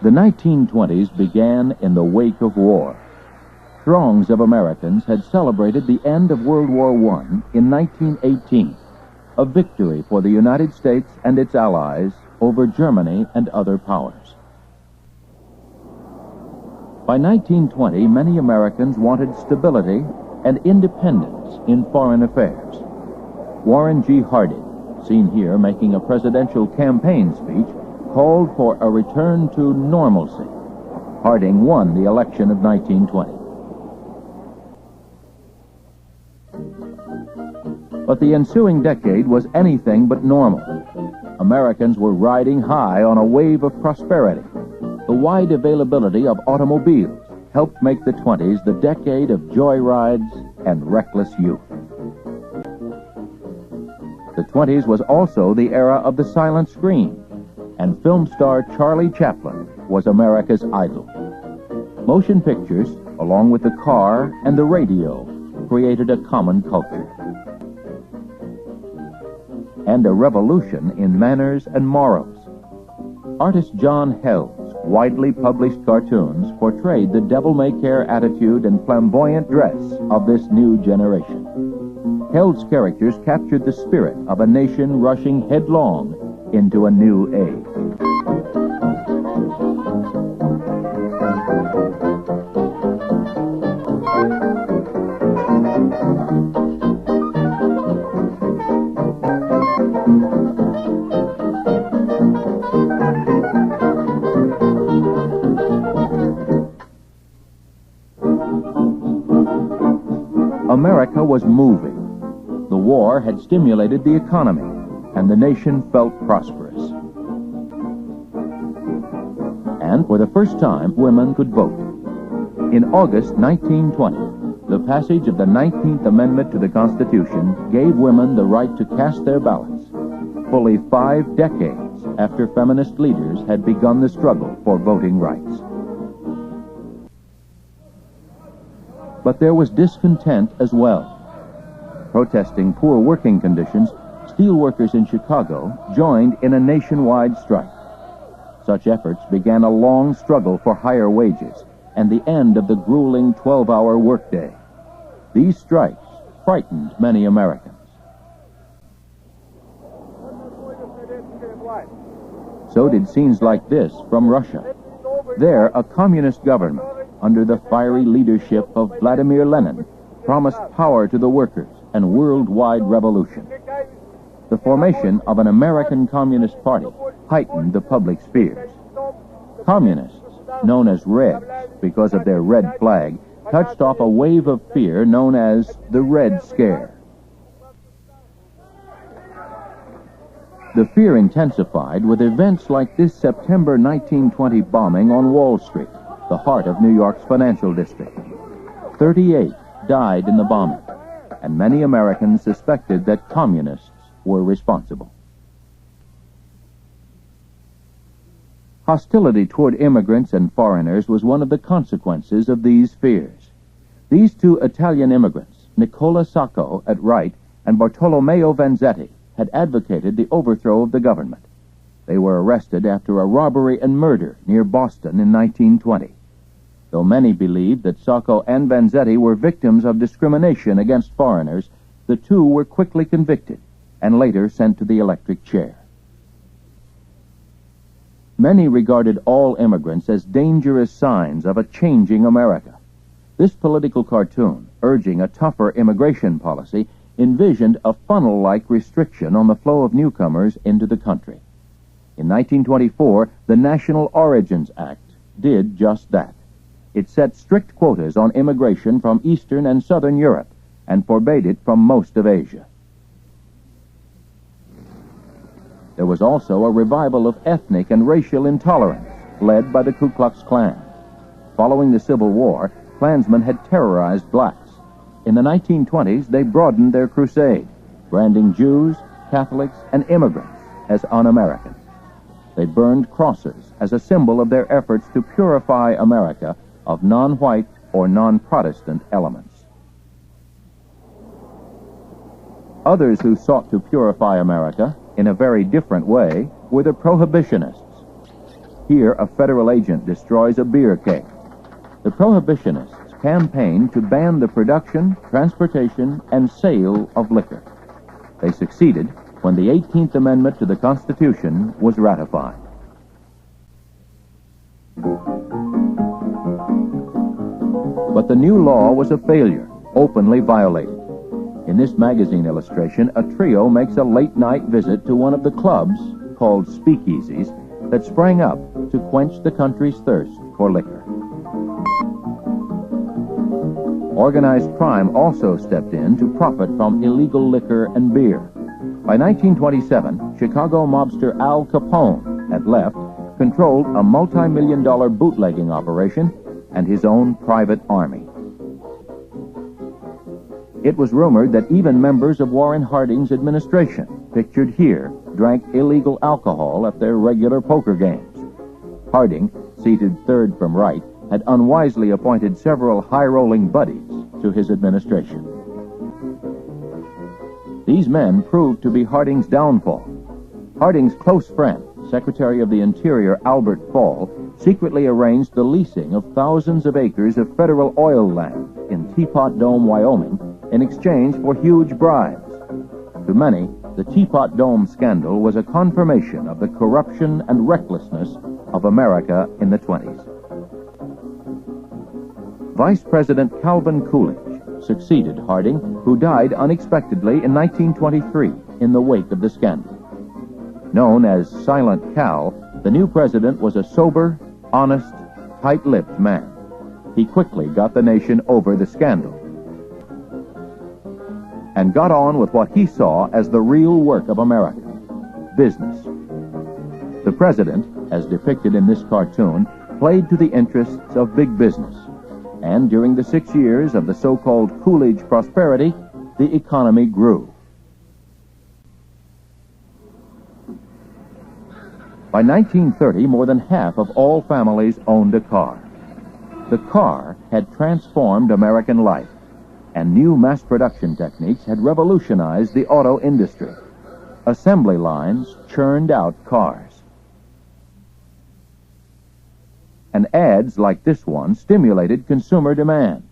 The 1920s began in the wake of war. Throngs of Americans had celebrated the end of World War I in 1918, a victory for the United States and its allies over Germany and other powers. By 1920, many Americans wanted stability and independence in foreign affairs. Warren G. Harding, seen here making a presidential campaign speech, called for a return to normalcy. Harding won the election of 1920. But the ensuing decade was anything but normal. Americans were riding high on a wave of prosperity. The wide availability of automobiles helped make the 20s the decade of joyrides and reckless youth. The 20s was also the era of the silent screen, and film star Charlie Chaplin was America's idol. Motion pictures, along with the car and the radio, created a common culture. And a revolution in manners and morals. Artist John Held's widely published cartoons portrayed the devil-may-care attitude and flamboyant dress of this new generation. Held's characters captured the spirit of a nation rushing headlong into a new age. America was moving. The war had stimulated the economy, and the nation felt prosperous. And for the first time, women could vote. In August 1920, the passage of the 19th Amendment to the Constitution gave women the right to cast their ballots, fully 5 decades after feminist leaders had begun the struggle for voting rights. But there was discontent as well. Protesting poor working conditions, steelworkers in Chicago joined in a nationwide strike. Such efforts began a long struggle for higher wages and the end of the grueling 12-hour workday. These strikes frightened many Americans. So did scenes like this from Russia. There, a communist government, under the fiery leadership of Vladimir Lenin, promised power to the workers and worldwide revolution. The formation of an American Communist Party heightened the public's fears. Communists, known as Reds because of their red flag, touched off a wave of fear known as the Red Scare. The fear intensified with events like this September 1920 bombing on Wall Street, the heart of New York's financial district. 38 died in the bombing, and many Americans suspected that communists were responsible. Hostility toward immigrants and foreigners was one of the consequences of these fears. These 2 Italian immigrants, Nicola Sacco at right and Bartolomeo Vanzetti, had advocated the overthrow of the government. They were arrested after a robbery and murder near Boston in 1920. Though many believed that Sacco and Vanzetti were victims of discrimination against foreigners, the 2 were quickly convicted and later sent to the electric chair. Many regarded all immigrants as dangerous signs of a changing America. This political cartoon, urging a tougher immigration policy, envisioned a funnel-like restriction on the flow of newcomers into the country. In 1924, the National Origins Act did just that. It set strict quotas on immigration from Eastern and Southern Europe and forbade it from most of Asia. There was also a revival of ethnic and racial intolerance, led by the Ku Klux Klan. Following the Civil War, Klansmen had terrorized blacks. In the 1920s, they broadened their crusade, branding Jews, Catholics, and immigrants as un-American. They burned crosses as a symbol of their efforts to purify America of non-white or non-Protestant elements. Others who sought to purify America in a very different way were the prohibitionists. Here, a federal agent destroys a beer keg. The prohibitionists campaigned to ban the production, transportation, and sale of liquor. They succeeded when the 18th Amendment to the Constitution was ratified. But the new law was a failure, openly violated. In this magazine illustration, a trio makes a late-night visit to one of the clubs, called speakeasies, that sprang up to quench the country's thirst for liquor. Organized crime also stepped in to profit from illegal liquor and beer. By 1927, Chicago mobster Al Capone had left, controlled a multi-million-dollar bootlegging operation and his own private army. It was rumored that even members of Warren Harding's administration, pictured here, drank illegal alcohol at their regular poker games. Harding, seated third from right, had unwisely appointed several high-rolling buddies to his administration. These men proved to be Harding's downfall. Harding's close friend, Secretary of the Interior Albert Fall, secretly arranged the leasing of thousands of acres of federal oil land in Teapot Dome, Wyoming, in exchange for huge bribes. To many, the Teapot Dome scandal was a confirmation of the corruption and recklessness of America in the 20s. Vice President Calvin Coolidge succeeded Harding, who died unexpectedly in 1923 in the wake of the scandal. Known as Silent Cal, the new president was a sober, honest, tight-lipped man. He quickly got the nation over the scandal and got on with what he saw as the real work of America, business. The president, as depicted in this cartoon, played to the interests of big business. And during the 6 years of the so-called Coolidge prosperity, the economy grew. By 1930, more than half of all families owned a car. The car had transformed American life, and new mass production techniques had revolutionized the auto industry. Assembly lines churned out cars. And ads like this one stimulated consumer demand.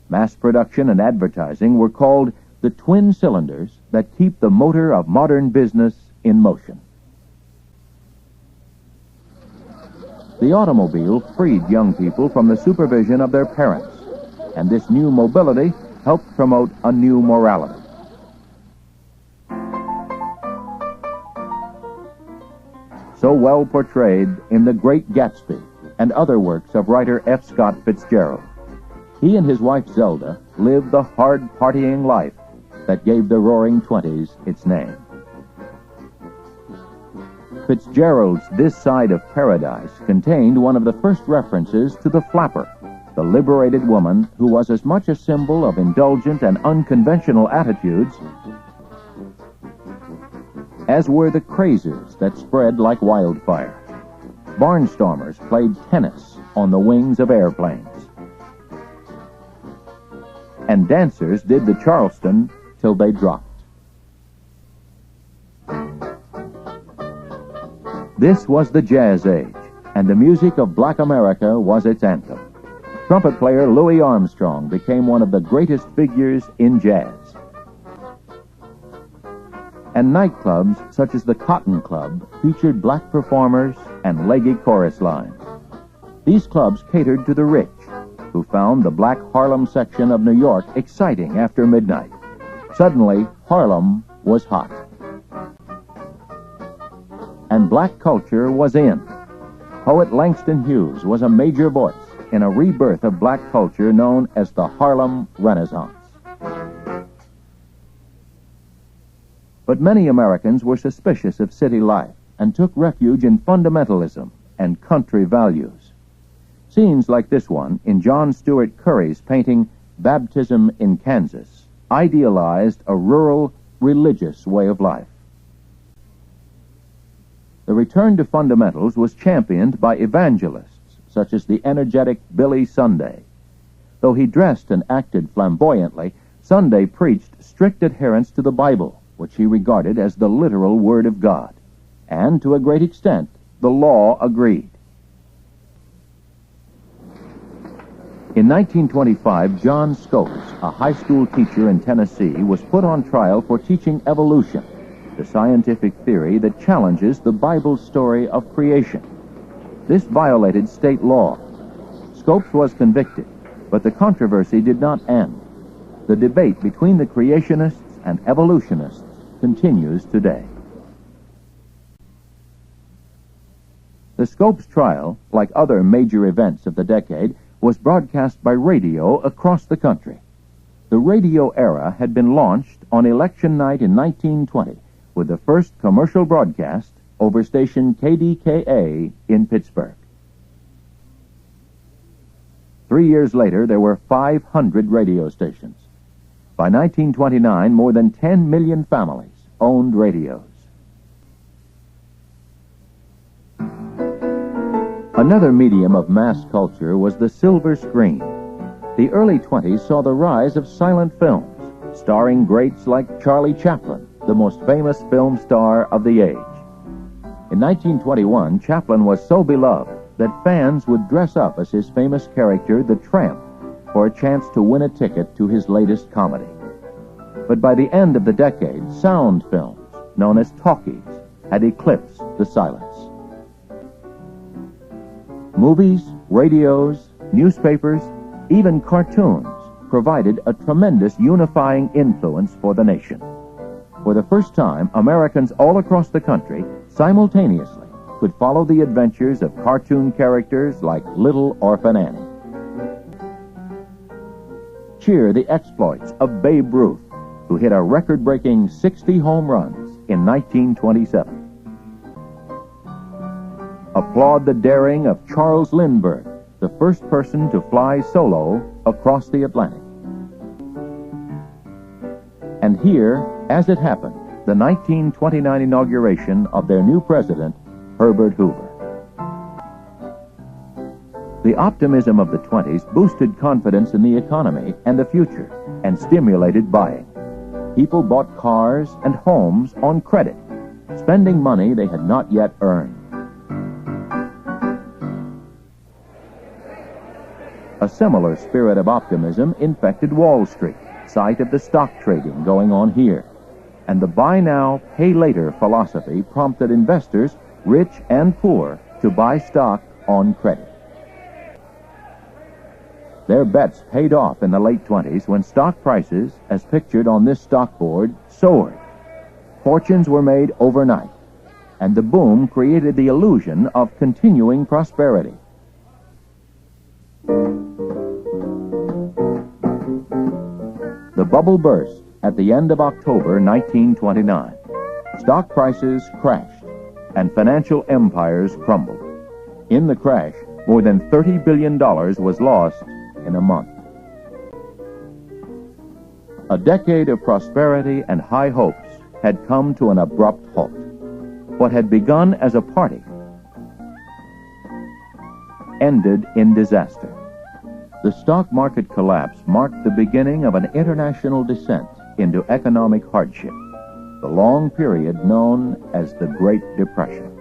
Mass production and advertising were called the twin cylinders that keep the motor of modern business in motion. The automobile freed young people from the supervision of their parents, and this new mobility helped promote a new morality. So well portrayed in The Great Gatsby and other works of writer F. Scott Fitzgerald. He and his wife Zelda lived the hard partying life that gave the Roaring Twenties its name. Fitzgerald's This Side of Paradise contained one of the first references to the flapper, the liberated woman who was as much a symbol of indulgent and unconventional attitudes as were the crazes that spread like wildfire. Barnstormers played tennis on the wings of airplanes. And dancers did the Charleston till they dropped. This was the Jazz Age, and the music of Black America was its anthem. Trumpet player Louis Armstrong became one of the greatest figures in jazz. And nightclubs such as the Cotton Club featured black performers and leggy chorus lines. These clubs catered to the rich, who found the black Harlem section of New York exciting after midnight. Suddenly, Harlem was hot. And black culture was in. Poet Langston Hughes was a major voice in a rebirth of black culture known as the Harlem Renaissance. But many Americans were suspicious of city life and took refuge in fundamentalism and country values. Scenes like this one in John Stuart Curry's painting Baptism in Kansas idealized a rural, religious way of life. The return to fundamentals was championed by evangelists such as the energetic Billy Sunday. Though he dressed and acted flamboyantly, Sunday preached strict adherence to the Bible, which he regarded as the literal Word of God. And to a great extent, the law agreed. In 1925, John Scopes, a high school teacher in Tennessee, was put on trial for teaching evolution, the scientific theory that challenges the Bible's story of creation. This violated state law. Scopes was convicted, but the controversy did not end. The debate between the creationists and evolutionists continues today. The Scopes trial, like other major events of the decade, was broadcast by radio across the country. The radio era had been launched on election night in 1920 with the first commercial broadcast over station KDKA in Pittsburgh. 3 years later, there were 500 radio stations. By 1929, more than 10 million families owned radios. Another medium of mass culture was the silver screen. The early 20s saw the rise of silent films, starring greats like Charlie Chaplin, the most famous film star of the age. In 1921, Chaplin was so beloved that fans would dress up as his famous character, the Tramp, for a chance to win a ticket to his latest comedy. But by the end of the decade, sound films, known as talkies, had eclipsed the silence. Movies, radios, newspapers, even cartoons provided a tremendous unifying influence for the nation. For the first time, Americans all across the country simultaneously could follow the adventures of cartoon characters like Little Orphan Annie. Cheer the exploits of Babe Ruth, who hit a record-breaking 60 home runs in 1927. Applaud the daring of Charles Lindbergh, the first person to fly solo across the Atlantic. And here, as it happened, the 1929 inauguration of their new president, Herbert Hoover. The optimism of the 20s boosted confidence in the economy and the future and stimulated buying. People bought cars and homes on credit, spending money they had not yet earned. A similar spirit of optimism infected Wall Street, site of the stock trading going on here. And the buy now, pay later philosophy prompted investors, rich and poor, to buy stock on credit. Their bets paid off in the late 20s when stock prices, as pictured on this stock board, soared. Fortunes were made overnight, and the boom created the illusion of continuing prosperity. The bubble burst at the end of October 1929. Stock prices crashed, and financial empires crumbled. In the crash, more than $30 billion was lost in a month. A decade of prosperity and high hopes had come to an abrupt halt. What had begun as a party ended in disaster. The stock market collapse marked the beginning of an international descent into economic hardship, the long period known as the Great Depression.